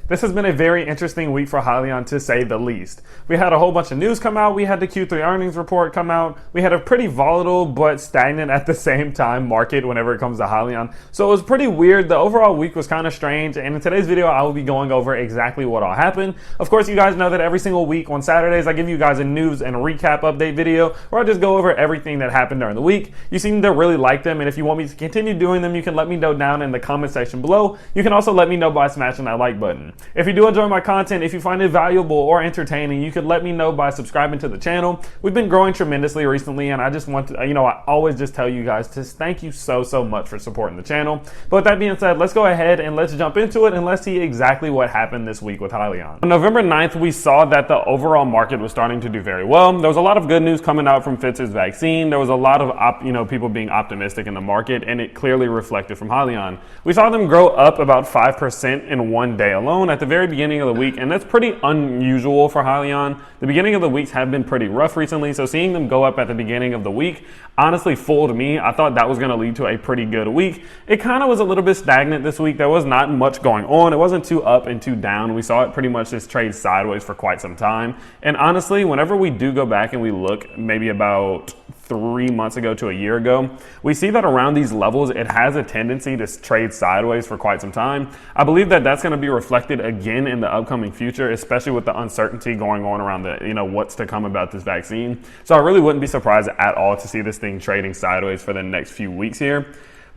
This has been a very interesting week for Hyliion, to say the least. We had a whole bunch of news come out. We had the Q3 earnings report come out. We had a pretty volatile but stagnant at the same time market whenever it comes to Hyliion. So it was pretty weird. The overall week was kind of strange. And in today's video, I will be going over exactly what all happened. Of course, you guys know that every single week on Saturdays, I give you guys a news and recap update video where I just go over everything that happened during the week. You seem to really like them. And if you want me to continue doing them, you can let me know down in the comment section below. You can also let me know by smashing that like button. If you do enjoy my content, if you find it valuable or entertaining, you could let me know by subscribing to the channel. We've been growing tremendously recently, and I just want to, I always just tell you guys to thank you so much for supporting the channel. But with that being said, let's go ahead and let's jump into it and let's see exactly what happened this week with Hyliion. On November 9th, we saw that the overall market was starting to do very well. There was a lot of good news coming out from Fitz's vaccine. There was a lot of people being optimistic in the market, and it clearly reflected from Hyliion. We saw them grow up about 5% in one day alone at the very beginning of the week, and that's pretty unusual for Hyliion. The beginning of the weeks have been pretty rough recently, so seeing them go up at the beginning of the week honestly fooled me. I thought that was going to lead to a pretty good week. It kind of was a little bit stagnant this week. There was not much going on. It wasn't too up and too down. We saw it pretty much just trade sideways for quite some time. And honestly, whenever we do go back and we look maybe about 3 months ago to a year ago, we see that around these levels, it has a tendency to trade sideways for quite some time. I believe that that's going to be reflected again in the upcoming future, especially with the uncertainty going on around the, what's to come about this vaccine. So I really wouldn't be surprised at all to see this thing trading sideways for the next few weeks here.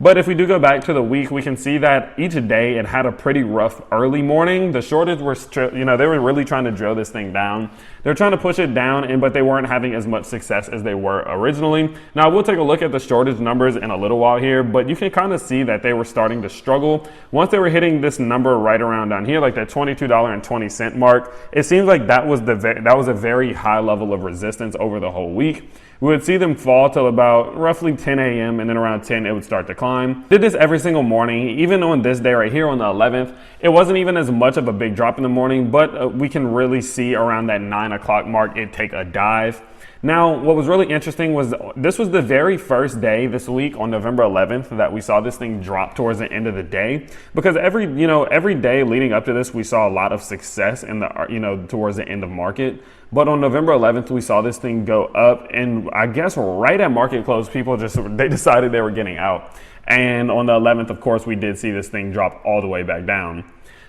But if we do go back to the week, we can see that each day it had a pretty rough early morning. The shortage were, they were really trying to drill this thing down. They're trying to push it down, but they weren't having as much success as they were originally. Now, we'll take a look at the shortage numbers in a little while here, but you can kind of see that they were starting to struggle. Once they were hitting this number right around down here, like that $22.20 mark, it seems like that was a very high level of resistance over the whole week. We would see them fall till about roughly 10 a.m. and then around 10 it would start to climb. Did this every single morning. Even on this day right here on the 11th, it wasn't even as much of a big drop in the morning, but we can really see around that 9 o'clock mark it take a dive. Now, what was really interesting was this was the very first day this week on November 11th that we saw this thing drop towards the end of the day, because every day leading up to this, we saw a lot of success in the, towards the end of market. But on November 11th, we saw this thing go up, and I guess right at market close, people they decided they were getting out. And on the 11th, of course, we did see this thing drop all the way back down.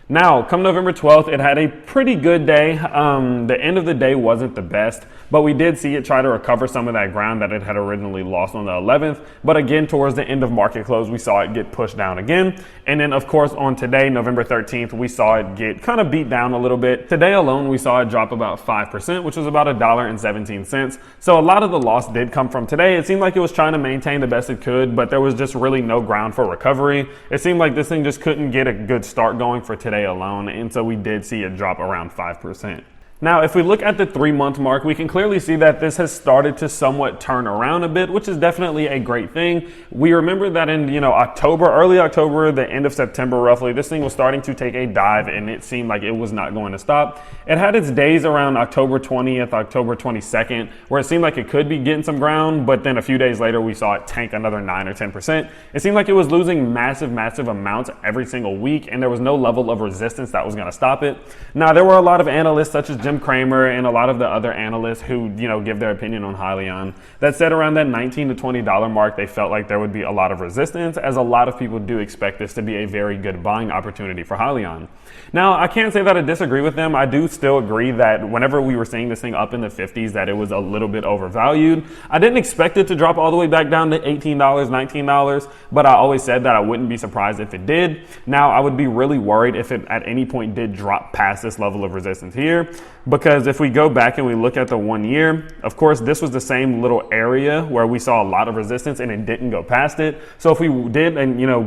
Now, come November 12th, it had a pretty good day. The end of the day wasn't the best, but we did see it try to recover some of that ground that it had originally lost on the 11th. But again, towards the end of market close, we saw it get pushed down again. And then, of course, on today, November 13th, we saw it get kind of beat down a little bit. Today alone, we saw it drop about 5%, which was about $1.17. So a lot of the loss did come from today. It seemed like it was trying to maintain the best it could, but there was just really no ground for recovery. It seemed like this thing just couldn't get a good start going for today alone, and so we did see it drop around 5%. Now, if we look at the 3-month mark, we can clearly see that this has started to somewhat turn around a bit, which is definitely a great thing. We remember that in, early October, the end of September roughly, this thing was starting to take a dive, and it seemed like it was not going to stop. It had its days around October 20th, October 22nd, where it seemed like it could be getting some ground, but then a few days later, we saw it tank another 9 or 10%. It seemed like it was losing massive amounts every single week, and there was no level of resistance that was going to stop it. Now, there were a lot of analysts such as Jim Cramer and a lot of the other analysts who, give their opinion on Hyliion that said around that $19 to $20 mark, they felt like there would be a lot of resistance, as a lot of people do expect this to be a very good buying opportunity for Hyliion. Now, I can't say that I disagree with them. I do still agree that whenever we were seeing this thing up in the 50s, that it was a little bit overvalued. I didn't expect it to drop all the way back down to $18, $19, but I always said that I wouldn't be surprised if it did. Now, I would be really worried if it at any point did drop past this level of resistance here, because if we go back and we look at the 1 year, of course, this was the same little area where we saw a lot of resistance and it didn't go past it. So if we did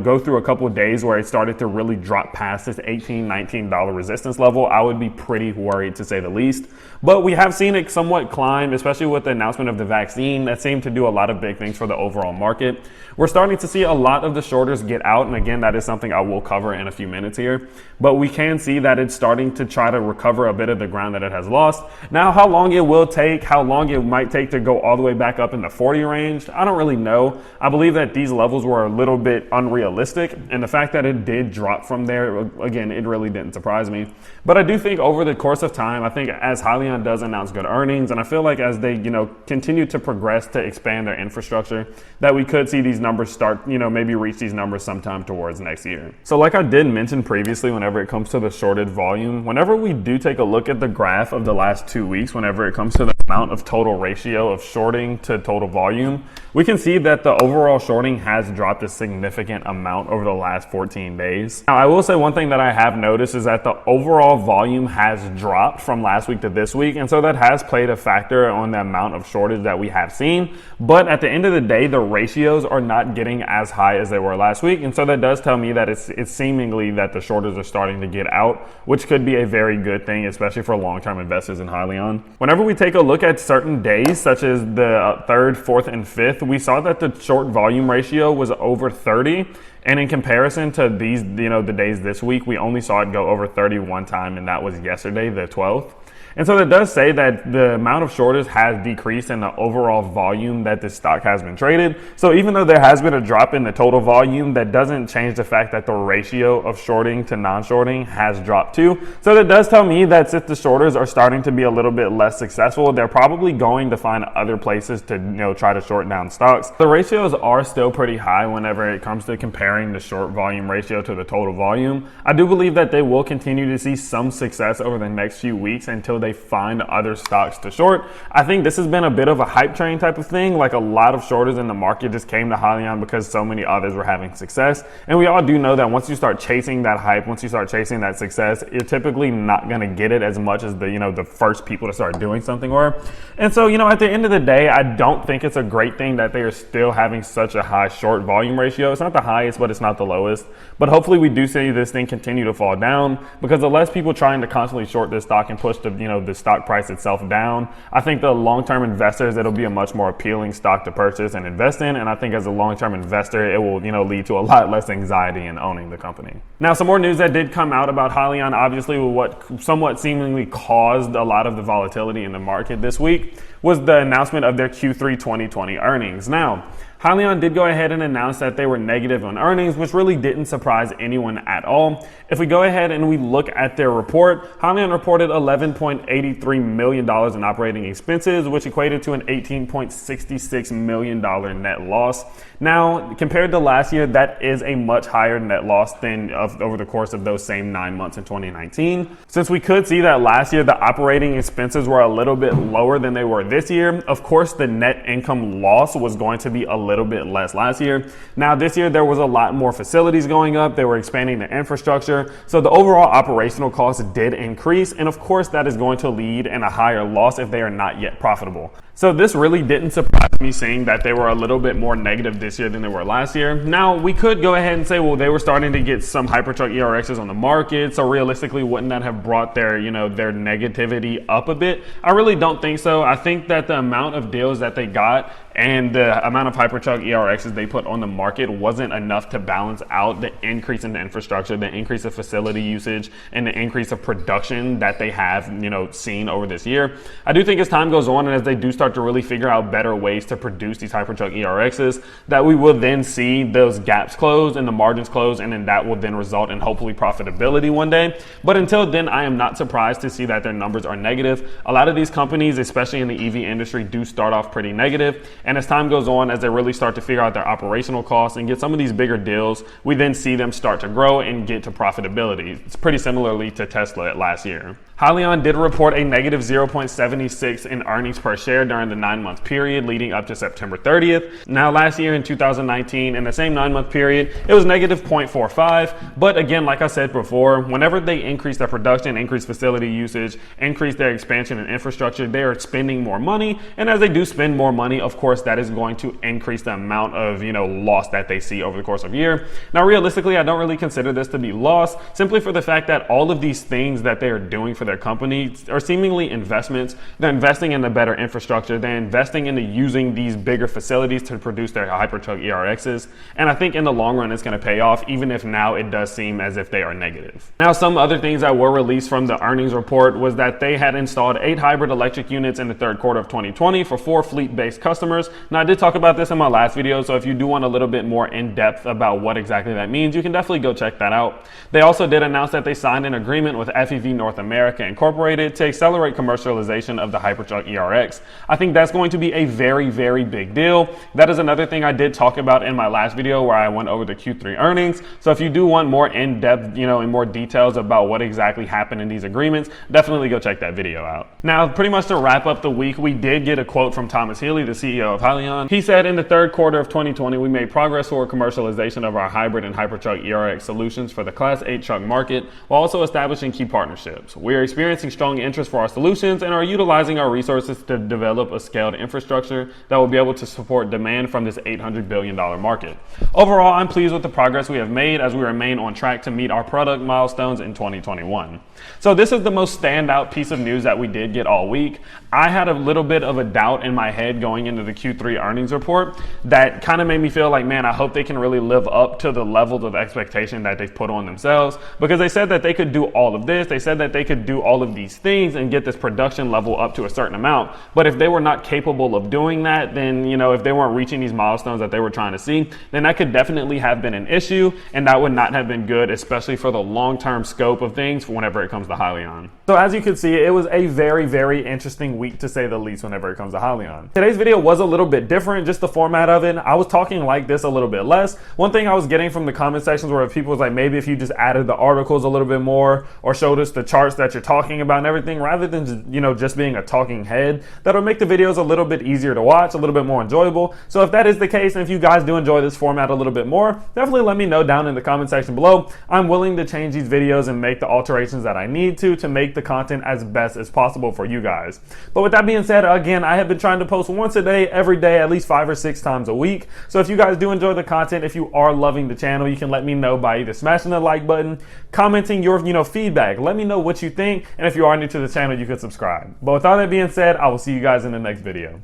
go through a couple of days where it started to really drop past this $18, $19 resistance level, I would be pretty worried, to say the least. But we have seen it somewhat climb, especially with the announcement of the vaccine. That seemed to do a lot of big things for the overall market. We're starting to see a lot of the shorters get out, and again, that is something I will cover in a few minutes here. But we can see that it's starting to try to recover a bit of the ground that it has lost. Now, how long it will take, how long it might take to go all the way back up in the 40 range, I don't really know. I believe that these levels were a little bit unrealistic, and the fact that it did drop from there, again, it really didn't surprise me. But I do think over the course of time, I think as Hyliion does announce good earnings, and I feel like as they, continue to progress to expand their infrastructure, that we could see these numbers start, maybe reach these numbers sometime towards next year. So like I did mention previously, whenever it comes to the shorted volume, whenever we do take a look at the graph of the last 2 weeks, whenever it comes to the amount of total ratio of shorting to total volume, we can see that the overall shorting has dropped a significant amount over the last 14 days. Now, I will say one thing that I have noticed is that the overall volume has dropped from last week to this week, and so that has played a factor on the amount of shortage that we have seen. But at the end of the day, the ratios are not getting as high as they were last week, and so that does tell me that it's seemingly that the shorters are starting to get out, which could be a very good thing, especially for long-term investors in Hyliion. Whenever we take a look at certain days, such as the 3rd, 4th, and 5th, we saw that the short volume ratio was over 30. And in comparison to these, the days this week, we only saw it go over 30 one time, and that was yesterday, the 12th. And so that does say that the amount of shorters has decreased in the overall volume that the stock has been traded. So even though there has been a drop in the total volume, that doesn't change the fact that the ratio of shorting to non-shorting has dropped too. So that does tell me that if the shorters are starting to be a little bit less successful, they're probably going to find other places to try to short down stocks. The ratios are still pretty high whenever it comes to comparing the short volume ratio to the total volume. I do believe that they will continue to see some success over the next few weeks until they find other stocks to short. I think this has been a bit of a hype train type of thing. Like a lot of shorters in the market just came to Hyliion because so many others were having success. And we all do know that once you start chasing that hype, once you start chasing that success, you're typically not going to get it as much as the first people to start doing something were. And so, at the end of the day, I don't think it's a great thing that they are still having such a high short volume ratio. It's not the highest, but it's not the lowest. But hopefully we do see this thing continue to fall down, because the less people trying to constantly short this stock and push the stock price itself down, I think the long-term investors, it'll be a much more appealing stock to purchase and invest in. And I think as a long-term investor, it will, lead to a lot less anxiety in owning the company. Now, some more news that did come out about Hyliion, obviously what somewhat seemingly caused a lot of the volatility in the market this week, was the announcement of their Q3 2020 earnings. Now, Hyliion did go ahead and announce that they were negative on earnings, which really didn't surprise anyone at all. If we go ahead and we look at their report, Hyliion reported $11.83 million in operating expenses, which equated to an $18.66 million net loss. Now, compared to last year, that is a much higher net loss than over the course of those same 9 months in 2019. Since we could see that last year, the operating expenses were a little bit lower than they were this year, of course, the net income loss was going to be a little bit less last year. Now, this year, there was a lot more facilities going up. They were expanding the infrastructure. So the overall operational costs did increase. And of course, that is going to lead in a higher loss if they are not yet profitable. So this really didn't surprise me, saying that they were a little bit more negative this year than they were last year. Now, we could go ahead and say, well, they were starting to get some Hypertruck ERXs on the market. So realistically, wouldn't that have brought their, their negativity up a bit? I really don't think so. I think that the amount of deals that they got and the amount of Hypertruck ERXs they put on the market wasn't enough to balance out the increase in the infrastructure, the increase of facility usage, and the increase of production that they have, seen over this year. I do think as time goes on and as they do start to really figure out better ways to produce these Hypertruck ERXs, that we will then see those gaps close and the margins close, and then that will then result in hopefully profitability one day. But until then, I am not surprised to see that their numbers are negative. A lot of these companies, especially in the EV industry, do start off pretty negative. And as time goes on, as they really start to figure out their operational costs and get some of these bigger deals, we then see them start to grow and get to profitability. It's pretty similarly to Tesla last year. Hyliion did report a negative 0.76 in earnings per share during the 9-month period leading up to September 30th. Now, last year in 2019, in the same 9-month period, it was negative 0.45. But again, like I said before, whenever they increase their production, increase facility usage, increase their expansion and infrastructure, they are spending more money. And as they do spend more money, of course, that is going to increase the amount of, loss that they see over the course of a year. Now, realistically, I don't really consider this to be loss, simply for the fact that all of these things that they are doing for their company are seemingly investments. They're investing in the better infrastructure. infrastructure, they're investing into using these bigger facilities to produce their Hypertruck ERXs. And I think in the long run, it's going to pay off, even if now it does seem as if they are negative. Now, some other things that were released from the earnings report was that they had installed 8 hybrid electric units in the third quarter of 2020 for 4 fleet-based customers. Now, I did talk about this in my last video, so if you do want a little bit more in depth about what exactly that means, you can definitely go check that out. They also did announce that they signed an agreement with FEV North America Incorporated to accelerate commercialization of the Hypertruck ERX. I think that's going to be a very, very big deal. That is another thing I did talk about in my last video where I went over the Q3 earnings. So if you do want more in depth, in more details about what exactly happened in these agreements, definitely go check that video out. Now, pretty much to wrap up the week, we did get a quote from Thomas Healy, the CEO of Hyliion. He said, in the third quarter of 2020, we made progress toward commercialization of our hybrid and Hypertruck ERX solutions for the Class 8 truck market, while also establishing key partnerships. We are experiencing strong interest for our solutions and are utilizing our resources to develop a scaled infrastructure that will be able to support demand from this $800 billion market. Overall, I'm pleased with the progress we have made as we remain on track to meet our product milestones in 2021. So this is the most standout piece of news that we did get all week. I had a little bit of a doubt in my head going into the Q3 earnings report that kind of made me feel like, man, I hope they can really live up to the levels of expectation that they've put on themselves, because they said that they could do all of this. They said that they could do all of these things and get this production level up to a certain amount. But if they were not capable of doing that, then, if they weren't reaching these milestones that they were trying to see, then that could definitely have been an issue, and that would not have been good, especially for the long-term scope of things whenever it comes to Hyliion. So as you can see, it was a very, very interesting week to say the least whenever it comes to Hyliion. Today's video was a little bit different, just the format of it. I was talking like this a little bit less. One thing I was getting from the comment sections where people was like, maybe if you just added the articles a little bit more or showed us the charts that you're talking about and everything, rather than just being a talking head, that'll make the videos a little bit easier to watch, a little bit more enjoyable. So if that is the case, and if you guys do enjoy this format a little bit more, definitely let me know down in the comment section below. I'm willing to change these videos and make the alterations that I need to make the content as best as possible for you guys. But with that being said, again, I have been trying to post once a day, every day, at least 5 or 6 times a week. So if you guys do enjoy the content, if you are loving the channel, you can let me know by either smashing the like button, commenting your feedback. Let me know what you think, and if you are new to the channel, you can subscribe. But with all that being said, I will see you guys in the next video.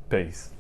Peace.